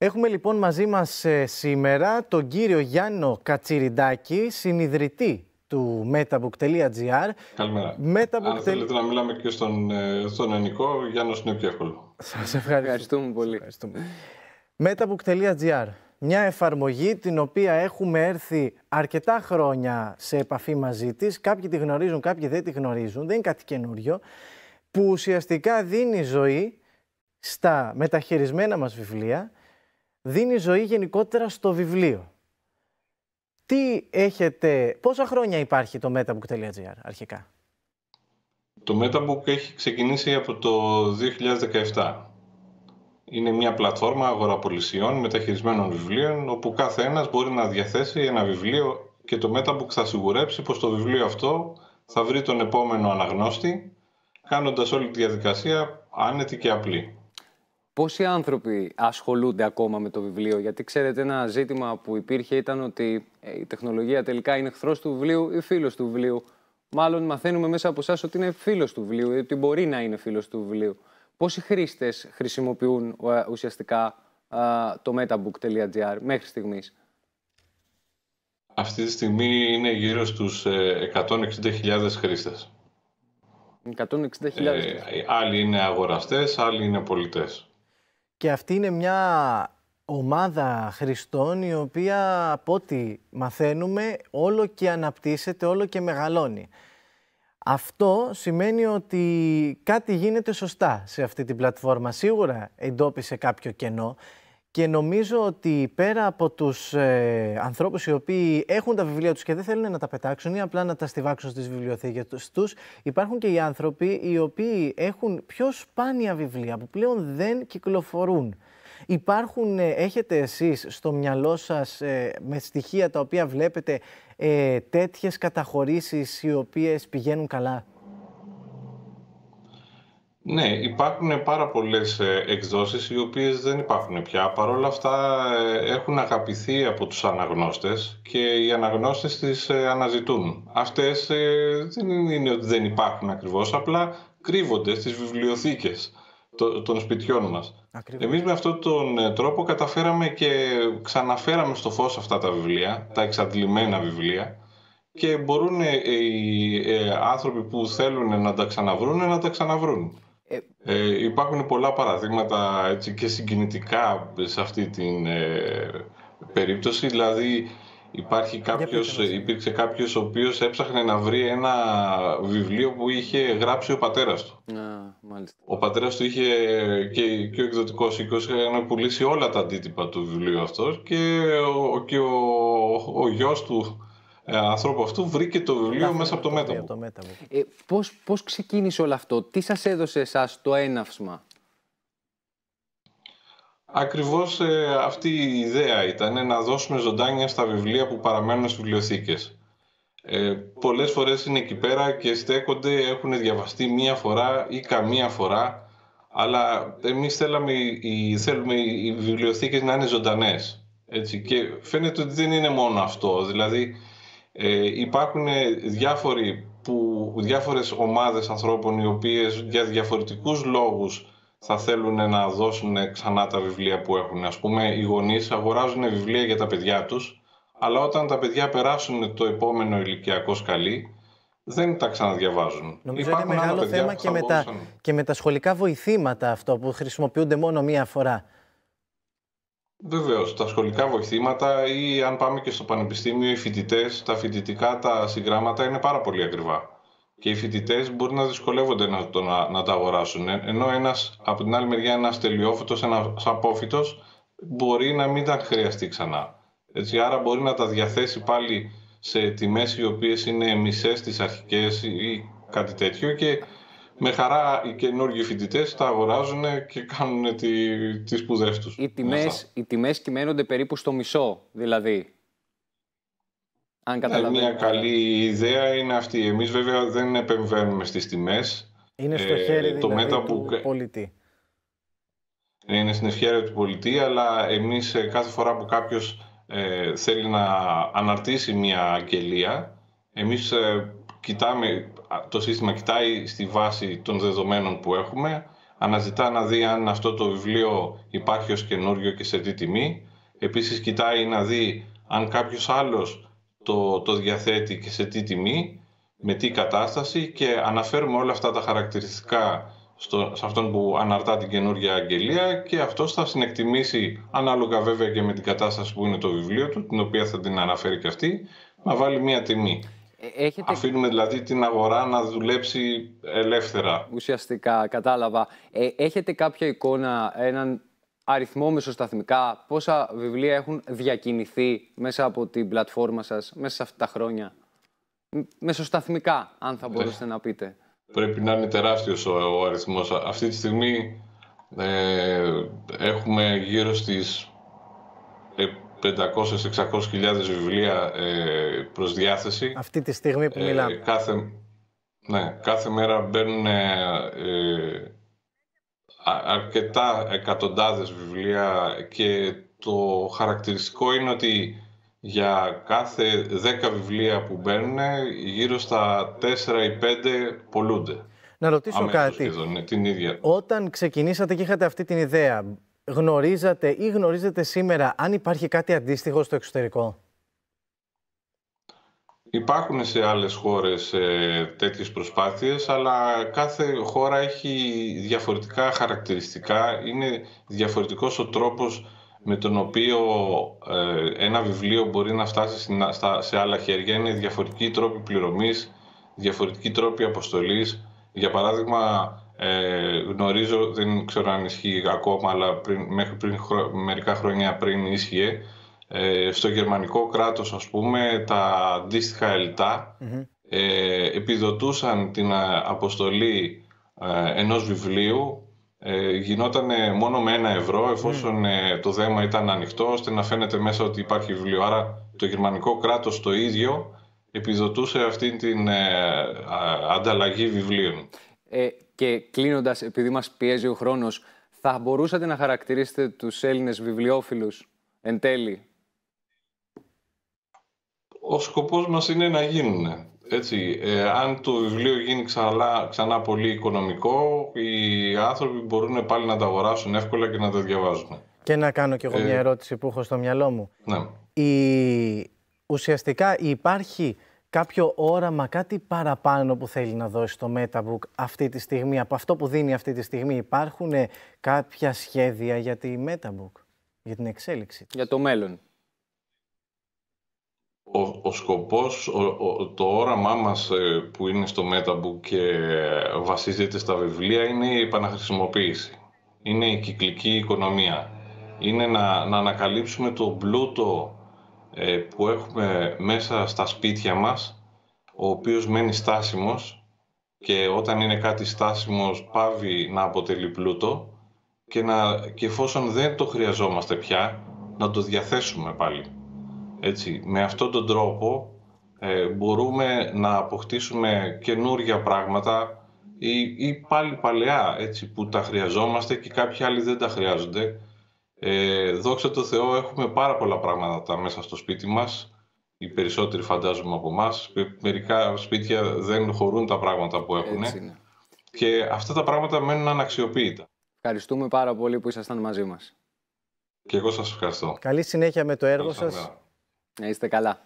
Έχουμε λοιπόν μαζί μας σήμερα τον κύριο Γιάννο Κατσιριντάκη, συνιδρυτή του Metabook.gr. Καλημέρα. Αν θέλετε να μιλάμε και στον Ενικό, Γιάννος είναι πιο εύκολο. Σας ευχαριστούμε πολύ. Metabook.gr, μια εφαρμογή την οποία έχουμε έρθει αρκετά χρόνια σε επαφή μαζί της. Κάποιοι τη γνωρίζουν, κάποιοι δεν τη γνωρίζουν, δεν είναι κάτι καινούριο, που ουσιαστικά δίνει ζωή στα μεταχειρισμένα μας βιβλία, δίνει ζωή γενικότερα στο βιβλίο. Πόσα χρόνια υπάρχει το Metabook.gr αρχικά? Το Metabook έχει ξεκινήσει από το 2017. Είναι μια πλατφόρμα αγοραπολισιών μεταχειρισμένων βιβλίων, όπου κάθε ένας μπορεί να διαθέσει ένα βιβλίο και το Metabook θα σιγουρέψει πως το βιβλίο αυτό θα βρει τον επόμενο αναγνώστη, κάνοντας όλη τη διαδικασία άνετη και απλή. Πόσοι άνθρωποι ασχολούνται ακόμα με το βιβλίο? Γιατί ξέρετε, ένα ζήτημα που υπήρχε ήταν ότι η τεχνολογία τελικά είναι εχθρός του βιβλίου ή φίλος του βιβλίου. Μάλλον μαθαίνουμε μέσα από εσάς ότι είναι φίλος του βιβλίου ή ότι μπορεί να είναι φίλος του βιβλίου. Πόσοι χρήστες χρησιμοποιούν ουσιαστικά το Metabook.gr μέχρι στιγμής? Αυτή τη στιγμή είναι γύρω στους 160.000 χρήστες. 160.000. Άλλοι είναι αγοραστές, άλλοι είναι πολιτές. Και αυτή είναι μια ομάδα χρηστών η οποία, από ό,τι μαθαίνουμε, όλο και αναπτύσσεται, όλο και μεγαλώνει. Αυτό σημαίνει ότι κάτι γίνεται σωστά σε αυτή την πλατφόρμα. Σίγουρα εντόπισε κάποιο κενό και νομίζω ότι πέρα από τους ανθρώπους οι οποίοι έχουν τα βιβλία τους και δεν θέλουν να τα πετάξουν ή απλά να τα στιβάξουν στις βιβλιοθήκες τους, υπάρχουν και οι άνθρωποι οι οποίοι έχουν πιο σπάνια βιβλία που πλέον δεν κυκλοφορούν. Έχετε εσείς στο μυαλό σας με στοιχεία τα οποία βλέπετε τέτοιες καταχωρήσεις οι οποίες πηγαίνουν καλά? Ναι, υπάρχουν πάρα πολλές εκδόσεις οι οποίες δεν υπάρχουν πια. Παρ' όλα αυτά έχουν αγαπηθεί από τους αναγνώστες και οι αναγνώστες τις αναζητούν. Αυτές δεν είναι ότι δεν υπάρχουν ακριβώς, απλά κρύβονται στις βιβλιοθήκες των σπιτιών μας. Ακριβώς. Εμείς με αυτόν τον τρόπο καταφέραμε και ξαναφέραμε στο φως αυτά τα βιβλία, τα εξαντλημένα βιβλία, και μπορούν οι άνθρωποι που θέλουν να τα ξαναβρούν να τα ξαναβρούν. Υπάρχουν πολλά παραδείγματα έτσι, και συγκινητικά σε αυτή την περίπτωση. Δηλαδή υπήρξε κάποιος ο οποίος έψαχνε να βρει ένα βιβλίο που είχε γράψει ο πατέρας του. Μάλιστα. Ο πατέρας του είχε και ο εκδοτικός οίκος να πουλήσει όλα τα αντίτυπα του βιβλίου αυτός και ο γιος του ανθρώπου αυτού βρήκε το βιβλίο μέσα από το Metabook. Πώς ξεκίνησε όλο αυτό? Τι σας έδωσε εσάς το έναυσμα? Ακριβώς αυτή η ιδέα ήταν να δώσουμε ζωντάνια στα βιβλία που παραμένουν στις βιβλιοθήκες. Πολλές φορές είναι εκεί πέρα και στέκονται, έχουν διαβαστεί μία φορά ή καμία φορά, αλλά εμείς θέλουμε οι βιβλιοθήκες να είναι ζωντανές. Έτσι. Και φαίνεται ότι δεν είναι μόνο αυτό. Δηλαδή υπάρχουν διάφορες ομάδες ανθρώπων οι οποίες για διαφορετικούς λόγους θα θέλουν να δώσουν ξανά τα βιβλία που έχουν. Ας πούμε, οι γονείς αγοράζουν βιβλία για τα παιδιά τους, αλλά όταν τα παιδιά περάσουν το επόμενο ηλικιακό σκαλί, δεν τα ξαναδιαβάζουν. Νομίζω είναι μεγάλο θέμα και με τα σχολικά βοηθήματα αυτό που χρησιμοποιούνται μόνο μία φορά. Βεβαίως, τα σχολικά βοηθήματα ή αν πάμε και στο πανεπιστήμιο, οι φοιτητές, τα φοιτητικά τα συγγράμματα είναι πάρα πολύ ακριβά. Και οι φοιτητές μπορεί να δυσκολεύονται να τα αγοράσουν. Ενώ από την άλλη μεριά ένας τελειόφοιτος, ένας απόφοιτος, μπορεί να μην τα χρειαστεί ξανά. Έτσι, άρα μπορεί να τα διαθέσει πάλι σε τιμές οι οποίες είναι μισές τις αρχικές ή κάτι τέτοιο, και με χαρά οι καινούργιοι φοιτητές τα αγοράζουν και κάνουν τις σπουδές τους. Οι τιμές κυμαίνονται περίπου στο μισό, δηλαδή. Μια καλή ιδέα είναι αυτή. Εμείς βέβαια δεν επεμβαίνουμε στις τιμές. Είναι στο χέρι δηλαδή του πολιτή. Είναι στην ευχέρεια του πολιτή, αλλά εμείς κάθε φορά που κάποιος θέλει να αναρτήσει μια αγγελία, εμείς το σύστημα κοιτάει στη βάση των δεδομένων που έχουμε, αναζητά να δει αν αυτό το βιβλίο υπάρχει ως καινούριο και σε τι τιμή. Επίσης κοιτάει να δει αν κάποιος άλλος το διαθέτει και σε τι τιμή, με τι κατάσταση, και αναφέρουμε όλα αυτά τα χαρακτηριστικά σε αυτόν που αναρτά την καινούργια αγγελία, και αυτός θα συνεκτιμήσει, ανάλογα βέβαια και με την κατάσταση που είναι το βιβλίο του, την οποία θα την αναφέρει και αυτή, να βάλει μία τιμή. Αφήνουμε δηλαδή την αγορά να δουλέψει ελεύθερα. Ουσιαστικά, κατάλαβα. Έχετε κάποια εικόνα, έναν αριθμό μεσοσταθμικά, πόσα βιβλία έχουν διακινηθεί μέσα από την πλατφόρμα σας μέσα σε αυτά τα χρόνια? Μεσοσταθμικά, αν θα μπορούσατε να πείτε. Πρέπει να είναι τεράστιος ο αριθμός. Αυτή τη στιγμή έχουμε γύρω στις 500-600 βιβλία προς διάθεση. Αυτή τη στιγμή που μιλάμε. Κάθε μέρα μπαίνουν αρκετά εκατοντάδες βιβλία, και το χαρακτηριστικό είναι ότι για κάθε 10 βιβλία που μπαίνουν, γύρω στα 4 ή 5 πωλούνται. Να ρωτήσω κάτι. Σχεδόν, την ίδια. Όταν ξεκινήσατε και είχατε αυτή την ιδέα, γνωρίζατε ή γνωρίζετε σήμερα αν υπάρχει κάτι αντίστοιχο στο εξωτερικό? Υπάρχουν σε άλλες χώρες τέτοιες προσπάθειες, αλλά κάθε χώρα έχει διαφορετικά χαρακτηριστικά. Είναι διαφορετικός ο τρόπος με τον οποίο ένα βιβλίο μπορεί να φτάσει σε άλλα χέρια. Είναι διαφορετικοί τρόποι πληρωμής, διαφορετικοί τρόποι αποστολής. Για παράδειγμα, γνωρίζω, δεν ξέρω αν ισχύει ακόμα, αλλά μερικά χρόνια πριν ίσχυε, στο γερμανικό κράτος, ας πούμε, τα αντίστοιχα ΕΛΤΑ επιδοτούσαν την αποστολή ενός βιβλίου. Γινόταν μόνο με 1 ευρώ, εφόσον το δέμα ήταν ανοιχτό, ώστε να φαίνεται μέσα ότι υπάρχει βιβλίο. Άρα το γερμανικό κράτος το ίδιο επιδοτούσε αυτή την ανταλλαγή βιβλίων. Και κλείνοντας, επειδή μας πιέζει ο χρόνος, θα μπορούσατε να χαρακτηρίσετε τους Έλληνες βιβλιόφιλους εν τέλει? Ο σκοπός μας είναι να γίνουν. Έτσι, αν το βιβλίο γίνει ξανά πολύ οικονομικό, οι άνθρωποι μπορούν πάλι να τα αγοράσουν εύκολα και να τα διαβάζουν. Και να κάνω κι εγώ μια ερώτηση που έχω στο μυαλό μου. Ναι. Ουσιαστικά υπάρχει κάποιο όραμα, κάτι παραπάνω που θέλει να δώσει το MetaBook αυτή τη στιγμή, από αυτό που δίνει αυτή τη στιγμή? Υπάρχουν κάποια σχέδια για τη MetaBook, για την εξέλιξη? Για το μέλλον. Ο σκοπός, το όραμά μας που είναι στο MetaBook και βασίζεται στα βιβλία, είναι η επαναχρησιμοποίηση. Είναι η κυκλική οικονομία. Είναι να ανακαλύψουμε το πλούτο που έχουμε μέσα στα σπίτια μας, ο οποίος μένει στάσιμος, και όταν είναι κάτι στάσιμος πάβει να αποτελεί πλούτο, και εφόσον δεν το χρειαζόμαστε πια, να το διαθέσουμε πάλι. Έτσι, με αυτόν τον τρόπο μπορούμε να αποκτήσουμε καινούργια πράγματα ή πάλι παλαιά, έτσι, που τα χρειαζόμαστε και κάποιοι άλλοι δεν τα χρειάζονται. Δόξα τω Θεώ, έχουμε πάρα πολλά πράγματα μέσα στο σπίτι μας. Οι περισσότεροι φαντάζομαι από εμάς. Μερικά σπίτια δεν χωρούν τα πράγματα που έχουν. Και αυτά τα πράγματα μένουν αναξιοποίητα. Ευχαριστούμε πάρα πολύ που ήσασταν μαζί μας. Και εγώ σας ευχαριστώ. Καλή συνέχεια με το έργο σας. Να είστε καλά.